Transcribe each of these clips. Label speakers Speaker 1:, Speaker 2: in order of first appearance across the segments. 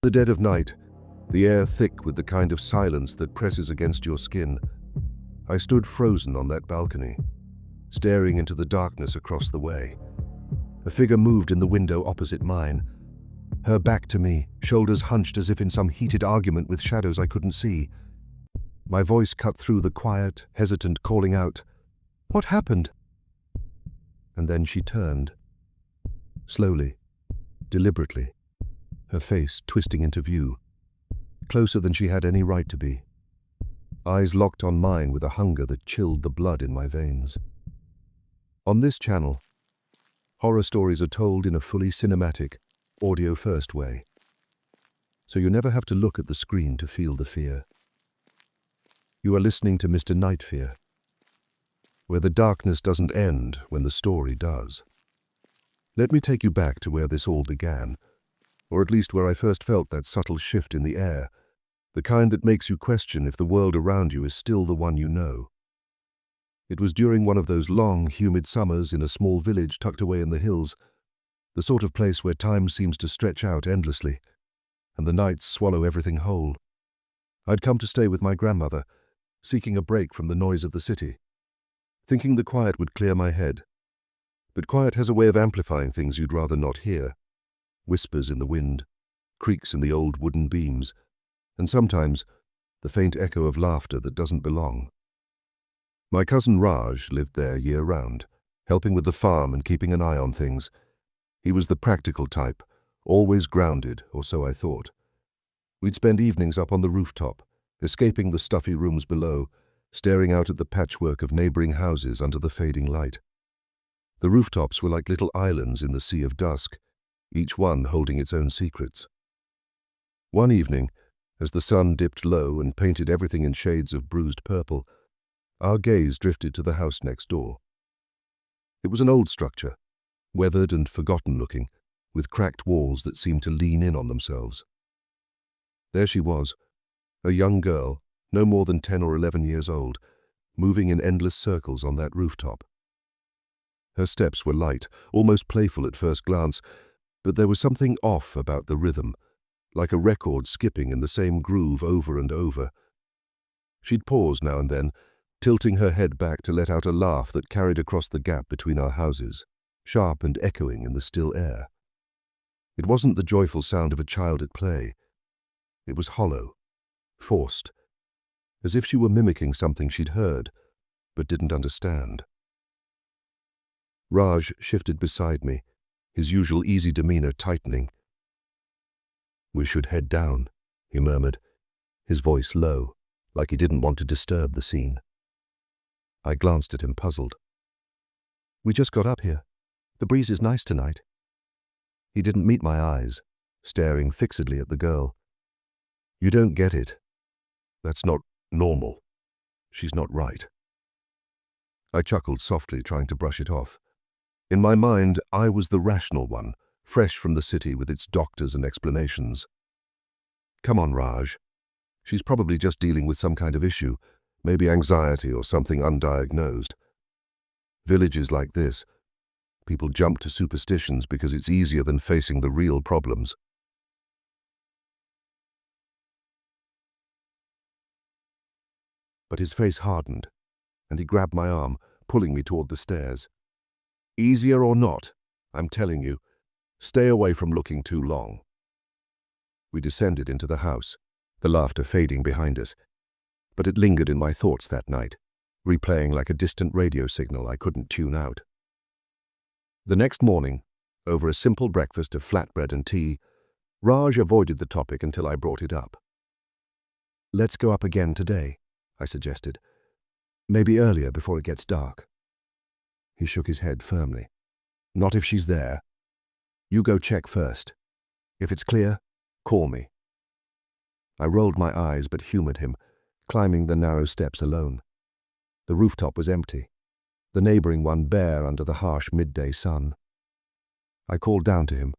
Speaker 1: The dead of night, the air thick with the kind of silence that presses against your skin, I stood frozen on that balcony, staring into the darkness across the way. A figure moved in the window opposite mine, her back to me, shoulders hunched as if in some heated argument with shadows I couldn't see. My voice cut through the quiet, hesitant calling out, "What happened?" And then she turned. Slowly, deliberately, her face twisting into view, closer than she had any right to be. Eyes locked on mine with a hunger that chilled the blood in my veins. On this channel, horror stories are told in a fully cinematic, audio-first way, so you never have to look at the screen to feel the fear. You are listening to Mr. Night Fear, where the darkness doesn't end when the story does. Let me take you back to where this all began, or at least where I first felt that subtle shift in the air, the kind that makes you question if the world around you is still the one you know. It was during one of those long, humid summers in a small village tucked away in the hills, the sort of place where time seems to stretch out endlessly, and the nights swallow everything whole. I'd come to stay with my grandmother, seeking a break from the noise of the city, thinking the quiet would clear my head. But quiet has a way of amplifying things you'd rather not hear. Whispers in the wind, creaks in the old wooden beams, and sometimes the faint echo of laughter that doesn't belong. My cousin Raj lived there year-round, helping with the farm and keeping an eye on things. He was the practical type, always grounded, or so I thought. We'd spend evenings up on the rooftop, escaping the stuffy rooms below, staring out at the patchwork of neighboring houses under the fading light. The rooftops were like little islands in the sea of dusk, each one holding its own secrets. One evening, as the sun dipped low and painted everything in shades of bruised purple, our gaze drifted to the house next door. It was an old structure, weathered and forgotten-looking, with cracked walls that seemed to lean in on themselves. There she was, a young girl, no more than 10 or 11 years old, moving in endless circles on that rooftop. Her steps were light, almost playful at first glance, but there was something off about the rhythm, like a record skipping in the same groove over and over. She'd pause now and then, tilting her head back to let out a laugh that carried across the gap between our houses, sharp and echoing in the still air. It wasn't the joyful sound of a child at play. It was hollow, forced, as if she were mimicking something she'd heard, but didn't understand. Raj shifted beside me, his usual easy demeanor tightening. "We should head down," he murmured, his voice low, like he didn't want to disturb the scene. I glanced at him, puzzled. "We just got up here. The breeze is nice tonight." He didn't meet my eyes, staring fixedly at the girl. "You don't get it. That's not normal. She's not right." I chuckled softly, trying to brush it off. In my mind, I was the rational one, fresh from the city with its doctors and explanations. "Come on, Raj. She's probably just dealing with some kind of issue, maybe anxiety or something undiagnosed. Villages like this, people jump to superstitions because it's easier than facing the real problems." But his face hardened, and he grabbed my arm, pulling me toward the stairs. "Easier or not, I'm telling you, stay away from looking too long." We descended into the house, the laughter fading behind us, but it lingered in my thoughts that night, replaying like a distant radio signal I couldn't tune out. The next morning, over a simple breakfast of flatbread and tea, Raj avoided the topic until I brought it up. "Let's go up again today," I suggested. "Maybe earlier before it gets dark." He shook his head firmly. "Not if she's there. You go check first. If it's clear, call me." I rolled my eyes but humored him, climbing the narrow steps alone. The rooftop was empty, the neighboring one bare under the harsh midday sun. I called down to him,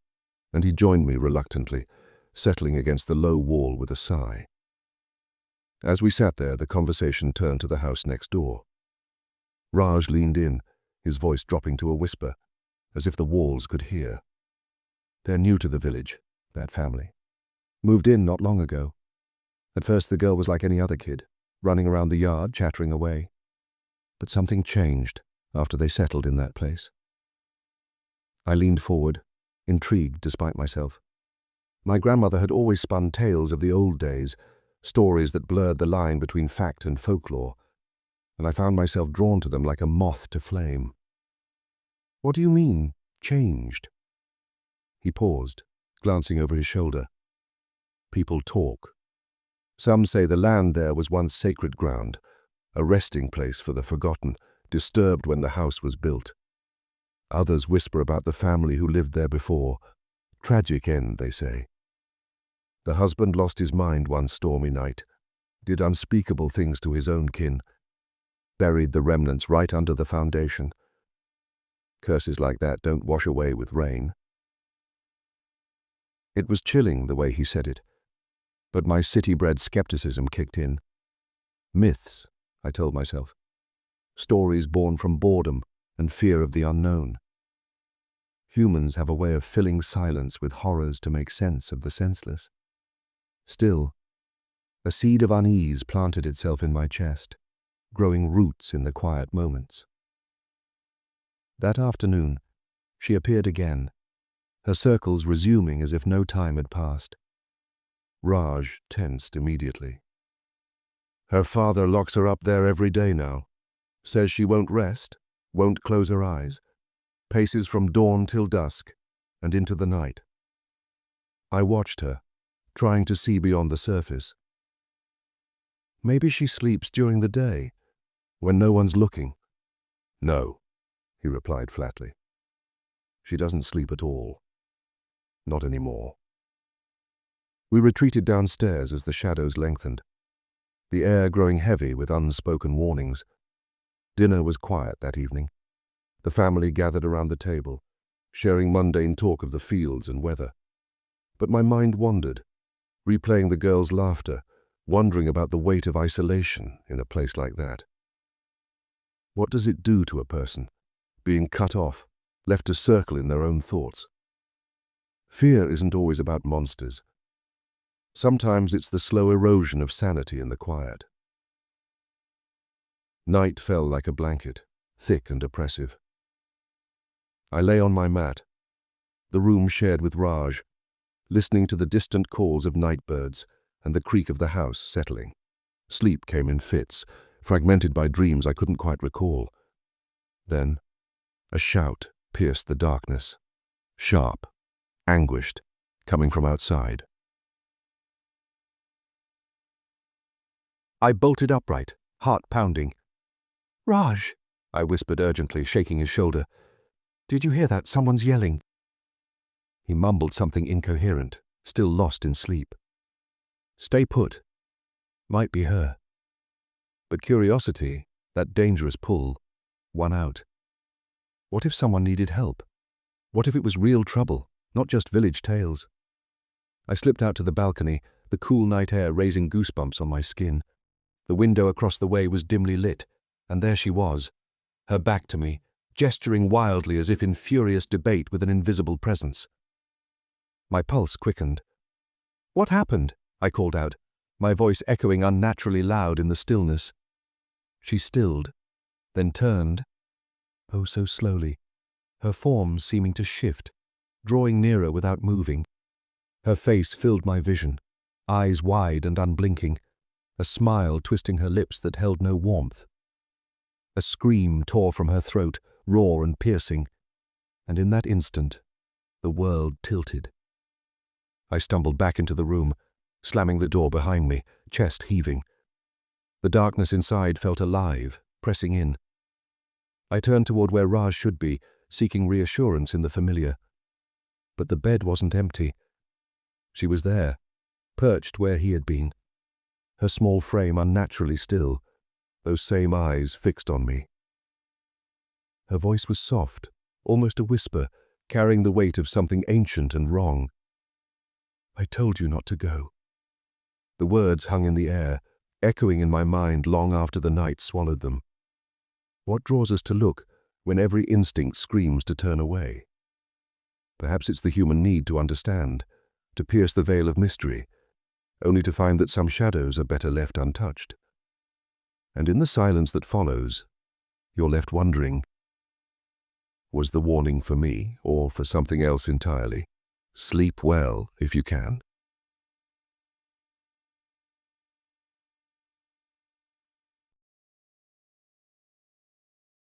Speaker 1: and he joined me reluctantly, settling against the low wall with a sigh. As we sat there, the conversation turned to the house next door. Raj leaned in, his voice dropping to a whisper, as if the walls could hear. "They're new to the village, that family. Moved in not long ago. At first the girl was like any other kid, running around the yard, chattering away. But something changed after they settled in that place. I leaned forward, intrigued despite myself. My grandmother had always spun tales of the old days, stories that blurred the line between fact and folklore, and I found myself drawn to them like a moth to flame. "What do you mean, changed?" He paused, glancing over his shoulder. "People talk. Some say the land there was once sacred ground, a resting place for the forgotten, disturbed when the house was built. Others whisper about the family who lived there before. Tragic end, they say. The husband lost his mind one stormy night, did unspeakable things to his own kin, buried the remnants right under the foundation. Curses like that don't wash away with rain." It was chilling the way he said it, but my city-bred skepticism kicked in. Myths, I told myself. Stories born from boredom and fear of the unknown. Humans have a way of filling silence with horrors to make sense of the senseless. Still, a seed of unease planted itself in my chest, growing roots in the quiet moments. That afternoon, she appeared again, her circles resuming as if no time had passed. Raj tensed immediately. "Her father locks her up there every day now. Says she won't rest, won't close her eyes. Paces from dawn till dusk, and into the night." I watched her, trying to see beyond the surface. "Maybe she sleeps during the day, when no one's looking." "No," he replied flatly. "She doesn't sleep at all. Not anymore." We retreated downstairs as the shadows lengthened, the air growing heavy with unspoken warnings. Dinner was quiet that evening. The family gathered around the table, sharing mundane talk of the fields and weather. But my mind wandered, replaying the girls' laughter, wondering about the weight of isolation in a place like that. What does it do to a person, being cut off, left to circle in their own thoughts? Fear isn't always about monsters. Sometimes it's the slow erosion of sanity in the quiet. Night fell like a blanket, thick and oppressive. I lay on my mat, the room shared with Raj, listening to the distant calls of night birds and the creak of the house settling. Sleep came in fits, fragmented by dreams I couldn't quite recall. Then, a shout pierced the darkness, sharp, anguished, coming from outside. I bolted upright, heart pounding. "Raj," I whispered urgently, shaking his shoulder. "Did you hear that? Someone's yelling." He mumbled something incoherent, still lost in sleep. "Stay put." Might be her. But curiosity, that dangerous pull, won out. What if someone needed help? What if it was real trouble, not just village tales? I slipped out to the balcony, the cool night air raising goosebumps on my skin. The window across the way was dimly lit, and there she was, her back to me, gesturing wildly as if in furious debate with an invisible presence. My pulse quickened. "What happened?" I called out, my voice echoing unnaturally loud in the stillness. She stilled, then turned, oh so slowly, her form seeming to shift, drawing nearer without moving. Her face filled my vision, eyes wide and unblinking, a smile twisting her lips that held no warmth. A scream tore from her throat, raw and piercing, and in that instant, the world tilted. I stumbled back into the room, slamming the door behind me, chest heaving. The darkness inside felt alive, pressing in. I turned toward where Raj should be, seeking reassurance in the familiar. But the bed wasn't empty. She was there, perched where he had been, her small frame unnaturally still, those same eyes fixed on me. Her voice was soft, almost a whisper, carrying the weight of something ancient and wrong. "I told you not to go." The words hung in the air, echoing in my mind long after the night swallowed them. What draws us to look when every instinct screams to turn away? Perhaps it's the human need to understand, to pierce the veil of mystery, only to find that some shadows are better left untouched. And in the silence that follows, you're left wondering, was the warning for me or for something else entirely? Sleep well if you can.